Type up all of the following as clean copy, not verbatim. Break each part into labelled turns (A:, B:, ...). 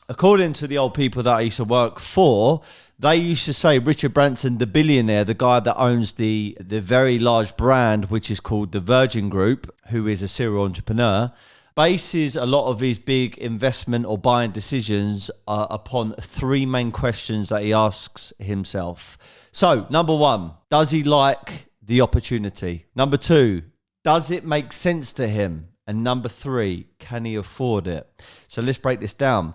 A: according to the old people that I used to work for, they used to say Richard Branson, the billionaire, the guy that owns the very large brand, which is called the Virgin Group, who is a serial entrepreneur, bases a lot of his big investment or buying decisions upon three main questions that he asks himself. So, number one, does he like the opportunity? Number two, does it make sense to him? And number three, can he afford it? So let's break this down.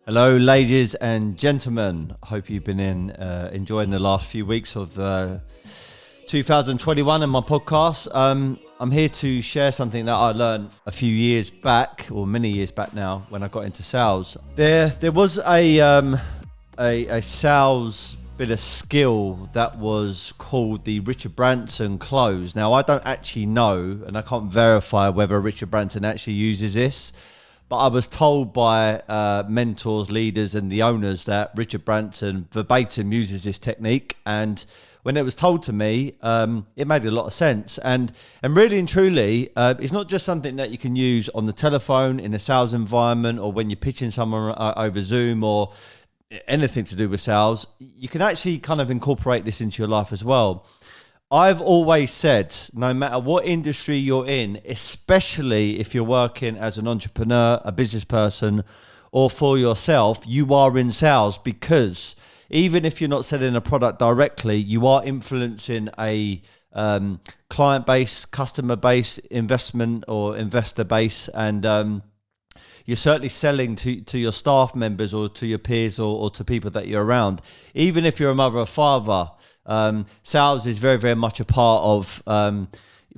A: Hello, ladies and gentlemen. Hope you've been enjoying the last few weeks of 2021 and my podcast. I'm here to share something that I learned a few years back, or many years back now, when I got into sales. There was a sales bit of skill that was called the Richard Branson close. Now, I don't actually know, and I can't verify whether Richard Branson actually uses this, but I was told by mentors, leaders, and the owners that Richard Branson verbatim uses this technique. And when it was told to me, it made a lot of sense. And really and truly, it's not just something that you can use on the telephone in a sales environment, or when you're pitching someone over Zoom, or anything to do with sales. You can actually kind of incorporate this into your life as well. I've always said, no matter what industry you're in, especially if you're working as an entrepreneur, a business person, or for yourself, you are in sales, because even if you're not selling a product directly, you are influencing a client base, customer base, investment or investor base, and you're certainly selling to your staff members or to your peers or to people that you're around. Even if you're a mother or father, sales is very, very much a part of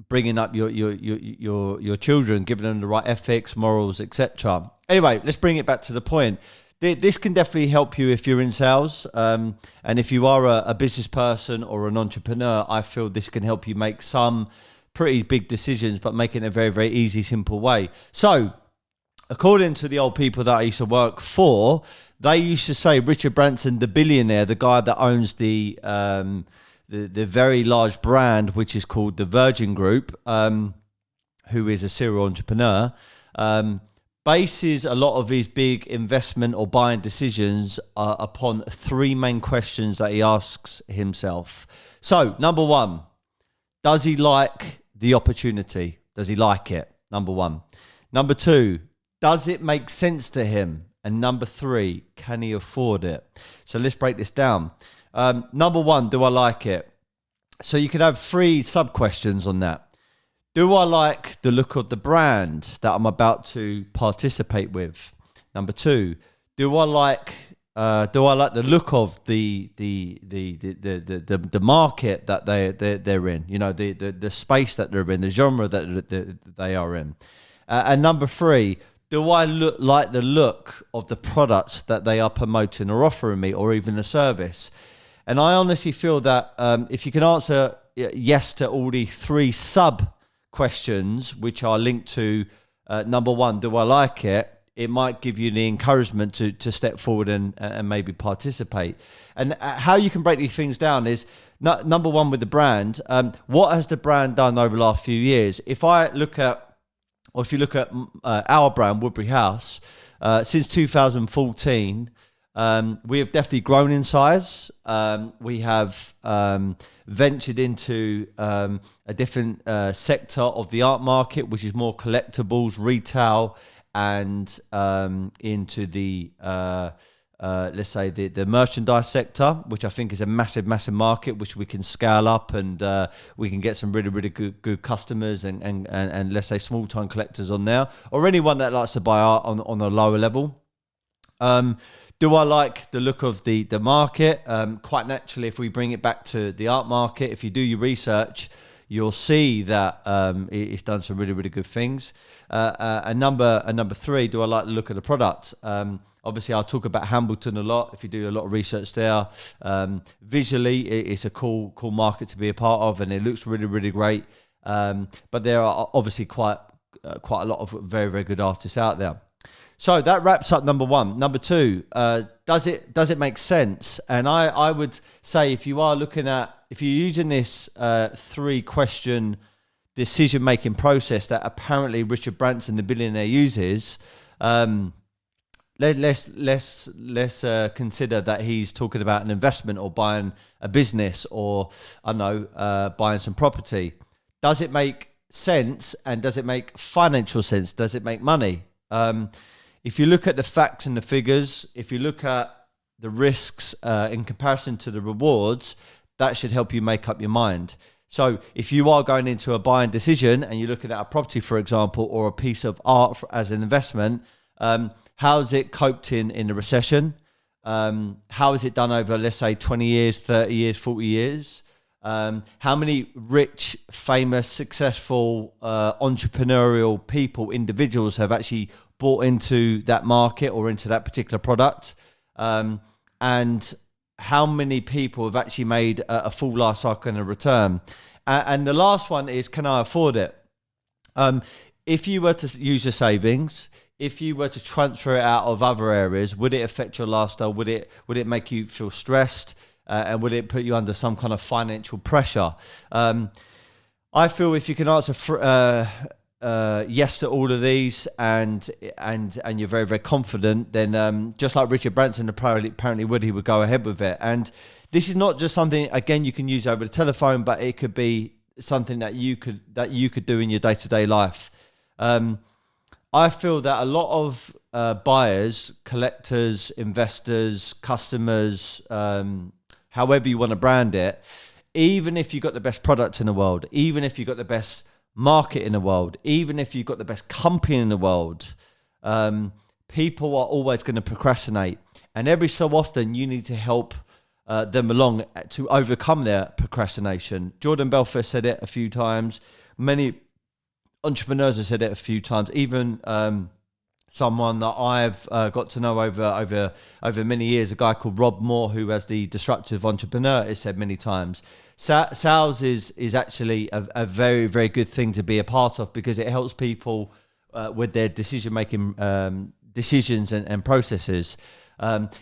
A: bringing up your children, giving them the right ethics, morals, etc. Anyway, let's bring it back to the point. This can definitely help you if you're in sales, and if you are a business person or an entrepreneur, I feel this can help you make some pretty big decisions, but make it in a very, very easy, simple way. So, according to the old people that I used to work for, they used to say Richard Branson, the billionaire, the guy that owns the very large brand, which is called the Virgin Group, who is a serial entrepreneur, bases a lot of his big investment or buying decisions upon three main questions that he asks himself. So, number one, does he like the opportunity? Does he like it? Number one. Number two, does it make sense to him? And number three, can he afford it? So let's break this down. Number one, do I like it? So you could have three sub-questions on that. Do I like the look of the brand that I'm about to participate with? Number two, do I like the look of the market that they're in? You know, the space that they're in, the genre that they are in. And number three, do I like the look of the product that they are promoting or offering me, or even the service? And I honestly feel that if you can answer yes to all the three sub questions, which are linked to number one, do I like it? It might give you the encouragement to step forward and maybe participate. And how you can break these things down is, number one, with the brand, what has the brand done over the last few years? If you look at our brand, Woodbury House, since 2014, we have definitely grown in size. We have ventured into a different sector of the art market, which is more collectibles, retail, and into the let's say the merchandise sector, which I think is a massive market, which we can scale up, and we can get some really, really good customers and let's say small time collectors on there, or anyone that likes to buy art on a lower level. Do I like the look of the market? Quite naturally, if we bring it back to the art market, if you do your research, you'll see that it's done some really, really good things. And number three, do I like the look of the product? Obviously, I'll talk about Hambleton a lot. If you do a lot of research there, visually, it's a cool market to be a part of, and it looks really, really great. But there are obviously quite a lot of very, very good artists out there. So that wraps up number one. Number two, does it make sense? And I would say if you're using this 3-question decision-making process that apparently Richard Branson, the billionaire, uses, let's consider that he's talking about an investment or buying a business or, I don't know, buying some property. Does it make sense, and does it make financial sense? Does it make money? If you look at the facts and the figures, if you look at the risks in comparison to the rewards, that should help you make up your mind. So if you are going into a buying decision and you're looking at a property, for example, or a piece of art as an investment, how's it coped in the recession? How is it done over, let's say, 20 years, 30 years, 40 years? How many rich, famous, successful, entrepreneurial people, individuals have actually bought into that market or into that particular product? And how many people have actually made a full life cycle and a return? And the last one is, can I afford it? If you were to use your savings, if you were to transfer it out of other areas, would it affect your lifestyle? Would it make you feel stressed? And would it put you under some kind of financial pressure? I feel if you can answer yes to all of these, and you're very, very confident, then just like Richard Branson apparently would, he would go ahead with it. And this is not just something, again, you can use over the telephone, but it could be something that you could do in your day-to-day life. I feel that a lot of buyers, collectors, investors, customers, however you want to brand it, even if you've got the best product in the world, even if you've got the best market in the world, even if you've got the best company in the world, people are always going to procrastinate. And every so often you need to help them along to overcome their procrastination. Jordan Belfort said it a few times. Many entrepreneurs have said it a few times. Even someone that I've got to know over many years, a guy called Rob Moore, who has the Disruptive Entrepreneur, has said many times. Sales is actually a very, very good thing to be a part of, because it helps people with their decision-making decisions and processes.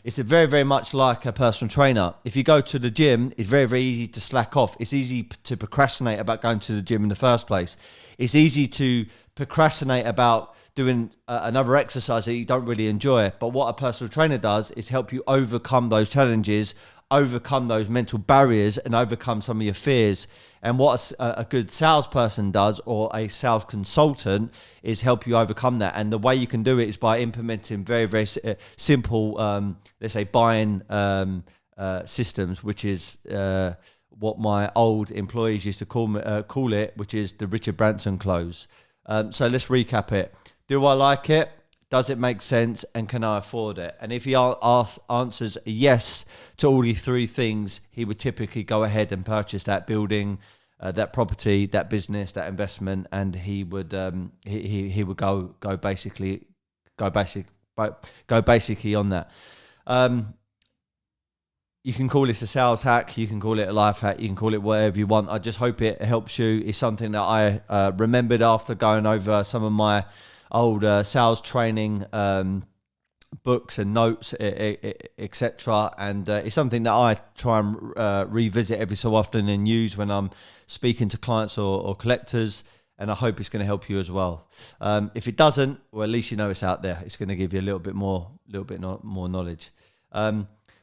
A: It's very, very much like a personal trainer. If you go to the gym, it's very, very easy to slack off. It's easy to procrastinate about going to the gym in the first place. It's easy to procrastinate about doing another exercise that you don't really enjoy. But what a personal trainer does is help you overcome those challenges, overcome those mental barriers, and overcome some of your fears. And what a good salesperson does, or a sales consultant, is help you overcome that. And the way you can do it is by implementing very, very simple, let's say, buying systems, which is what my old employees used to call it, which is the Richard Branson close. So let's recap it. Do I like it? Does it make sense? And can I afford it? And if he answers yes to all these three things, he would typically go ahead and purchase that building, that property, that business, that investment, and he would go basically on that. You can call this a sales hack, you can call it a life hack, you can call it whatever you want. I just hope it helps you. It's something that I remembered after going over some of my old sales training books and notes, etc. And it's something that I try and revisit every so often and use when I'm speaking to clients or collectors. And I hope it's going to help you as well. If it doesn't, well, at least you know it's out there. It's going to give you a little bit more knowledge.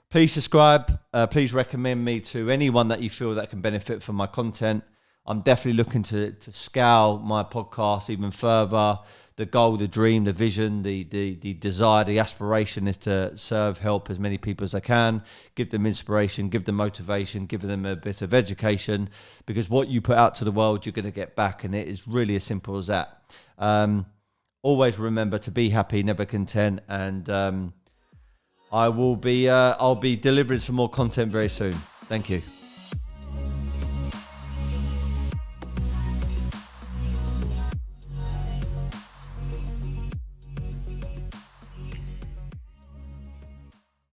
A: Please subscribe. Please recommend me to anyone that you feel that can benefit from my content. I'm definitely looking to scale my podcast even further. The goal, the dream, the vision, the desire, the aspiration is to help as many people as I can, give them inspiration, give them motivation, give them a bit of education, because what you put out to the world, you're going to get back, and it is really as simple as that. Always remember to be happy, never content, and I'll be delivering some more content very soon. Thank you.